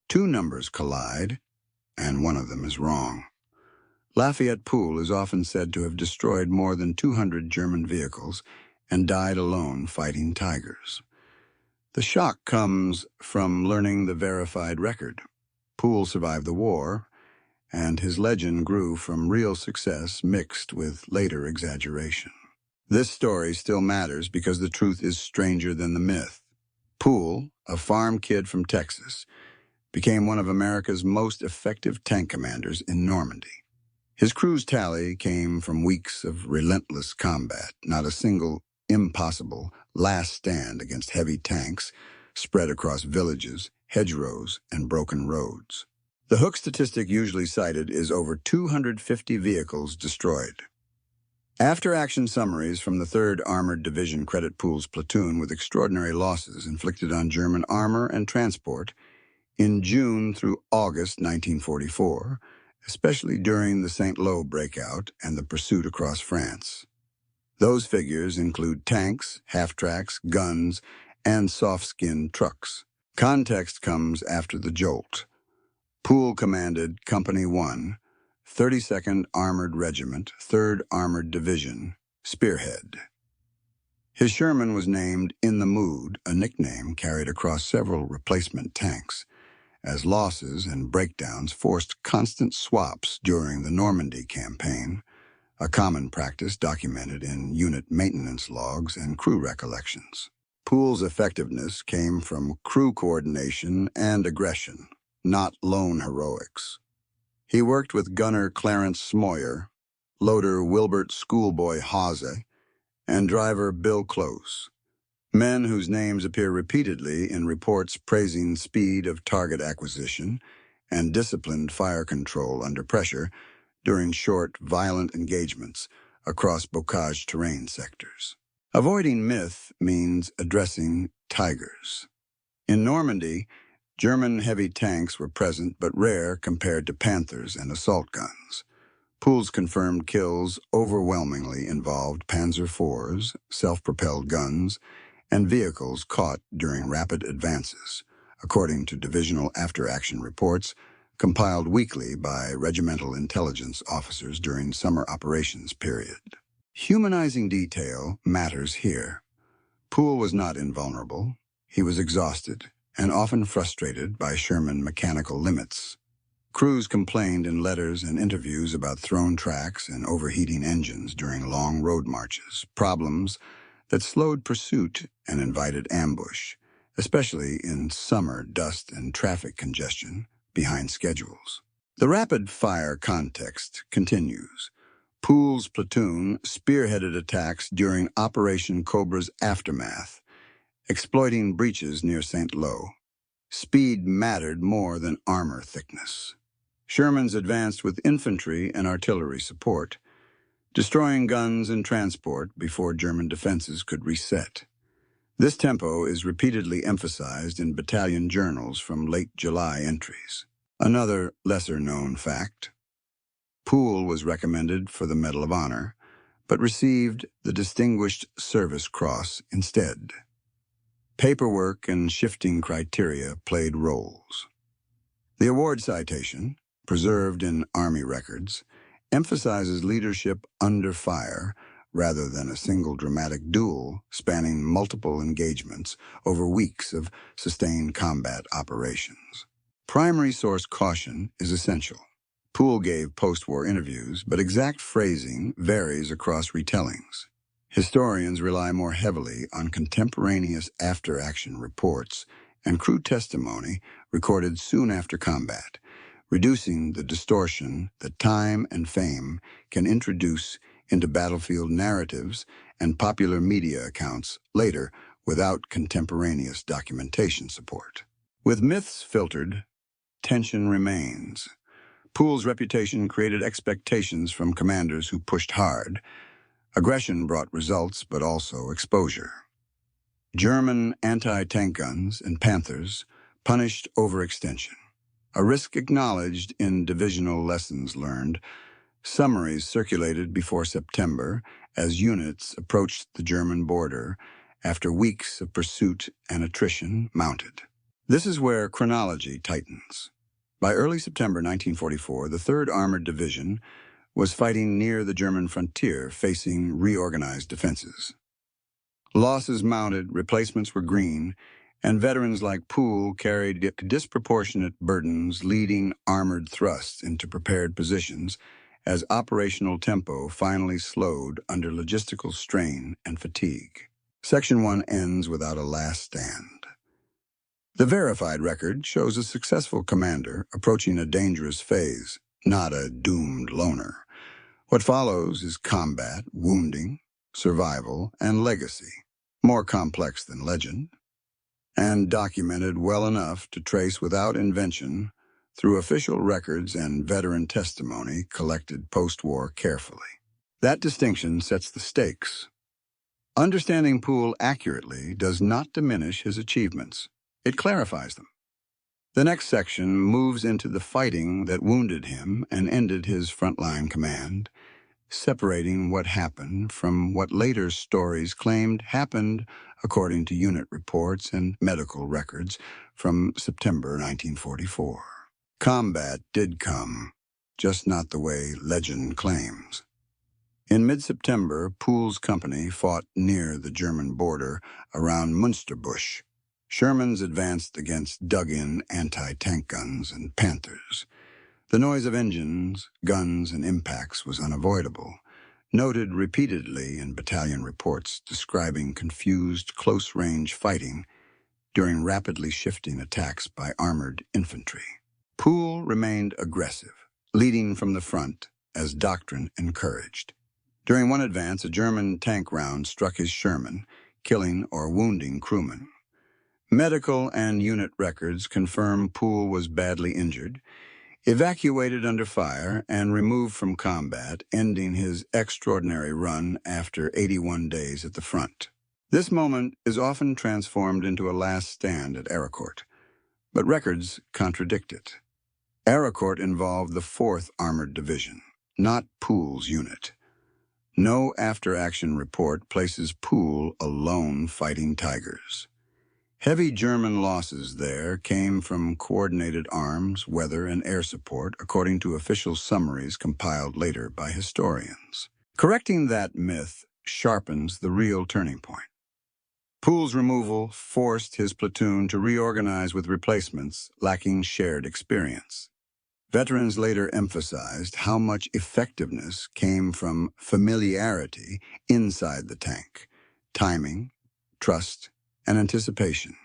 Two numbers collide, and one of them is wrong. Lafayette Pool is often said to have destroyed more than 200 German vehicles and died alone fighting tigers. The shock comes from learning the verified record. Pool survived the war, and his legend grew from real success mixed with later exaggeration. This story still matters because the truth is stranger than the myth. Pool, a farm kid from Texas, became one of America's most effective tank commanders in Normandy. His crew's tally came from weeks of relentless combat, not a single impossible last stand against heavy tanks spread across villages, hedgerows, and broken roads. The hook statistic usually cited is over 250 vehicles destroyed. After-action summaries from the 3rd Armored Division credit Pool's platoon with extraordinary losses inflicted on German armor and transport in June through August 1944, especially during the St. Lo breakout and the pursuit across France. Those figures include tanks, half-tracks, guns, and soft-skinned trucks. Context comes after the jolt. Pool commanded Company 1, 32nd Armored Regiment, 3rd Armored Division, Spearhead. His Sherman was named In the Mood, a nickname carried across several replacement tanks, as losses and breakdowns forced constant swaps during the Normandy campaign, a common practice documented in unit maintenance logs and crew recollections. Pool's effectiveness came from crew coordination and aggression, not lone heroics. He worked with gunner Clarence Smoyer, loader Wilbert Schoolboy Hase, and driver Bill Close, men whose names appear repeatedly in reports praising speed of target acquisition and disciplined fire control under pressure during short, violent engagements across bocage terrain sectors. Avoiding myth means addressing tigers. In Normandy, German heavy tanks were present but rare compared to Panthers and assault guns. Pool's confirmed kills overwhelmingly involved Panzer IVs, self-propelled guns, and vehicles caught during rapid advances, according to divisional after-action reports compiled weekly by regimental intelligence officers during summer operations period. Humanizing detail matters here. Pool was not invulnerable. He was exhausted and often frustrated by Sherman mechanical limits. Crews complained in letters and interviews about thrown tracks and overheating engines during long road marches, problems that slowed pursuit and invited ambush, especially in summer dust and traffic congestion behind schedules. The rapid-fire context continues. Pool's platoon spearheaded attacks during Operation Cobra's aftermath, exploiting breaches near St. Lo. Speed mattered more than armor thickness. Shermans advanced with infantry and artillery support, destroying guns and transport before German defenses could reset. This tempo is repeatedly emphasized in battalion journals from late July entries. Another lesser-known fact: Pool was recommended for the Medal of Honor, but received the Distinguished Service Cross instead. Paperwork and shifting criteria played roles. The award citation, preserved in Army records, emphasizes leadership under fire rather than a single dramatic duel spanning multiple engagements over weeks of sustained combat operations. Primary source caution is essential. Pool gave post-war interviews, but exact phrasing varies across retellings. Historians rely more heavily on contemporaneous after-action reports and crew testimony recorded soon after combat, reducing the distortion that time and fame can introduce into battlefield narratives and popular media accounts later without contemporaneous documentation support. With myths filtered, tension remains. Pool's reputation created expectations from commanders who pushed hard. Aggression brought results, but also exposure. German anti-tank guns and Panthers punished overextension, a risk acknowledged in divisional lessons learned. Summaries circulated before September as units approached the German border after weeks of pursuit and attrition mounted. This is where chronology tightens. By early September 1944, the 3rd Armored Division was fighting near the German frontier, facing reorganized defenses. Losses mounted, replacements were green, and veterans like Pool carried disproportionate burdens, leading armored thrusts into prepared positions as operational tempo finally slowed under logistical strain and fatigue. Section 1 ends without a last stand. The verified record shows a successful commander approaching a dangerous phase, not a doomed loner. What follows is combat, wounding, survival, and legacy, more complex than legend, and documented well enough to trace without invention through official records and veteran testimony collected post-war carefully. That distinction sets the stakes. Understanding Pool accurately does not diminish his achievements. It clarifies them. The next section moves into the fighting that wounded him and ended his frontline command, separating what happened from what later stories claimed happened according to unit reports and medical records from September 1944. Combat did come, just not the way legend claims. In mid-September, Pool's company fought near the German border around Münsterbusch. Shermans advanced against dug-in anti-tank guns and Panthers. The noise of engines, guns, and impacts was unavoidable, noted repeatedly in battalion reports describing confused close-range fighting during rapidly shifting attacks by armored infantry. Pool remained aggressive, leading from the front as doctrine encouraged. During one advance, a German tank round struck his Sherman, killing or wounding crewmen. Medical and unit records confirm Pool was badly injured, evacuated under fire, and removed from combat, ending his extraordinary run after 81 days at the front. This moment is often transformed into a last stand at Aricourt, but records contradict it. Aricourt involved the 4th Armored Division, not Pool's unit. No after-action report places Pool alone fighting Tigers. Heavy German losses there came from coordinated arms, weather, and air support, according to official summaries compiled later by historians. Correcting that myth sharpens the real turning point. Pool's removal forced his platoon to reorganize with replacements lacking shared experience. Veterans later emphasized how much effectiveness came from familiarity inside the tank, timing, trust, and anticipation,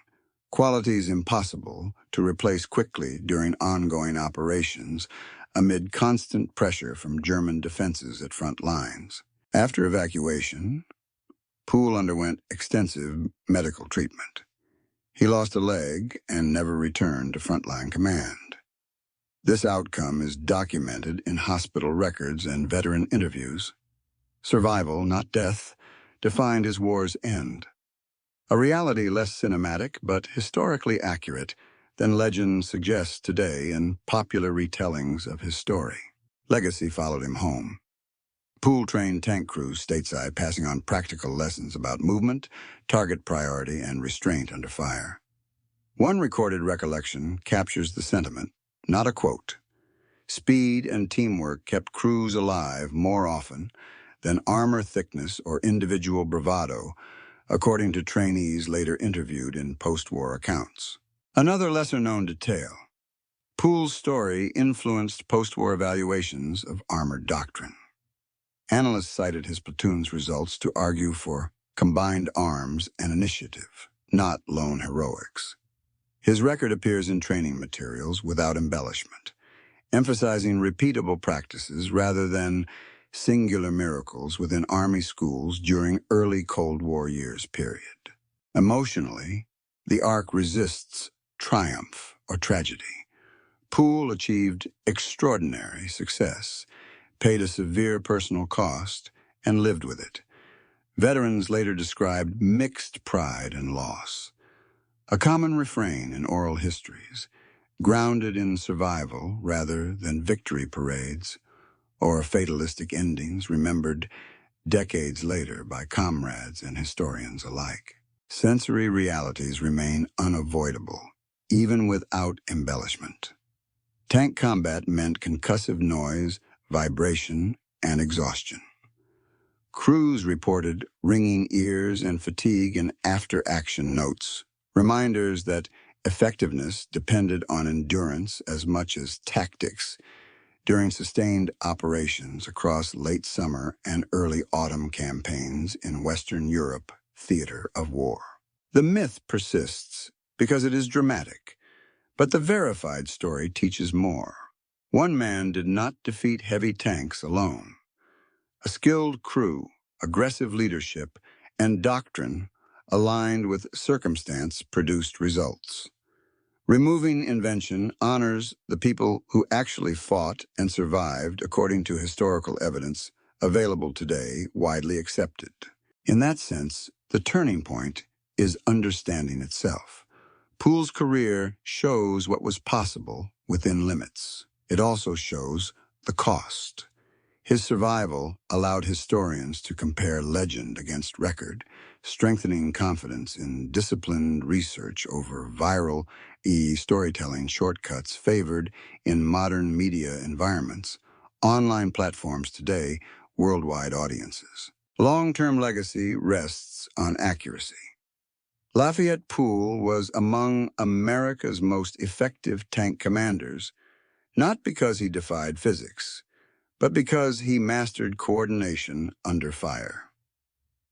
qualities impossible to replace quickly during ongoing operations amid constant pressure from German defenses at front lines. After evacuation, Pool underwent extensive medical treatment. He lost a leg and never returned to frontline command. This outcome is documented in hospital records and veteran interviews. Survival, not death, defined his war's end. A reality less cinematic but historically accurate than legend suggests today in popular retellings of his story. Legacy followed him home. Pool trained tank crews stateside, passing on practical lessons about movement, target priority, and restraint under fire. One recorded recollection captures the sentiment, not a quote. Speed and teamwork kept crews alive more often than armor thickness or individual bravado, according to trainees later interviewed in post-war accounts. Another lesser-known detail: Pool's story influenced post-war evaluations of armored doctrine. Analysts cited his platoon's results to argue for combined arms and initiative, not lone heroics. His record appears in training materials without embellishment, emphasizing repeatable practices rather than singular miracles within Army schools during early Cold War years period. Emotionally, the arc resists triumph or tragedy. Pool achieved extraordinary success, paid a severe personal cost, and lived with it. Veterans later described mixed pride and loss. A common refrain in oral histories, grounded in survival rather than victory parades or fatalistic endings remembered decades later by comrades and historians alike. Sensory realities remain unavoidable, even without embellishment. Tank combat meant concussive noise, vibration, and exhaustion. Crews reported ringing ears and fatigue in after-action notes, reminders that effectiveness depended on endurance as much as tactics during sustained operations across late summer and early autumn campaigns in Western Europe theater of war. The myth persists because it is dramatic, but the verified story teaches more. One man did not defeat heavy tanks alone. A skilled crew, aggressive leadership, and doctrine aligned with circumstance produced results. Removing invention honors the people who actually fought and survived according to historical evidence available today, widely accepted. In that sense, the turning point is understanding itself. Pool's career shows what was possible within limits. It also shows the cost. His survival allowed historians to compare legend against record, strengthening confidence in disciplined research over viral storytelling shortcuts favored in modern media environments, online platforms today, worldwide audiences. Long-term legacy rests on accuracy. Lafayette Pool was among America's most effective tank commanders, not because he defied physics, but because he mastered coordination under fire.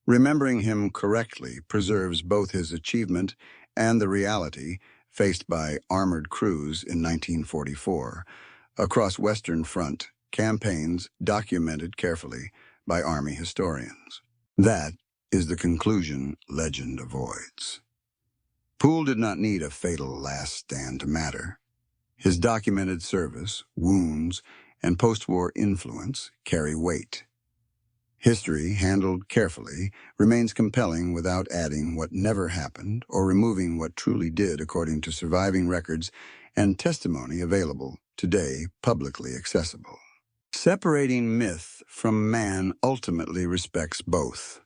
Remembering him correctly preserves both his achievement and the reality faced by armored crews in 1944 across Western Front campaigns documented carefully by Army historians. That is the conclusion legend avoids. Poole did not need a fatal last stand to matter. His documented service, wounds, and post-war influence carry weight. History, handled carefully, remains compelling without adding what never happened or removing what truly did according to surviving records and testimony available today publicly accessible. Separating myth from man ultimately respects both.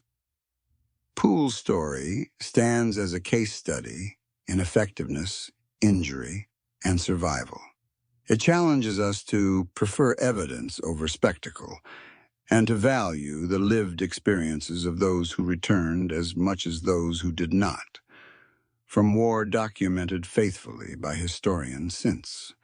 Poole's story stands as a case study in effectiveness, injury, and survival. It challenges us to prefer evidence over spectacle and to value the lived experiences of those who returned as much as those who did not, from war documented faithfully by historians since.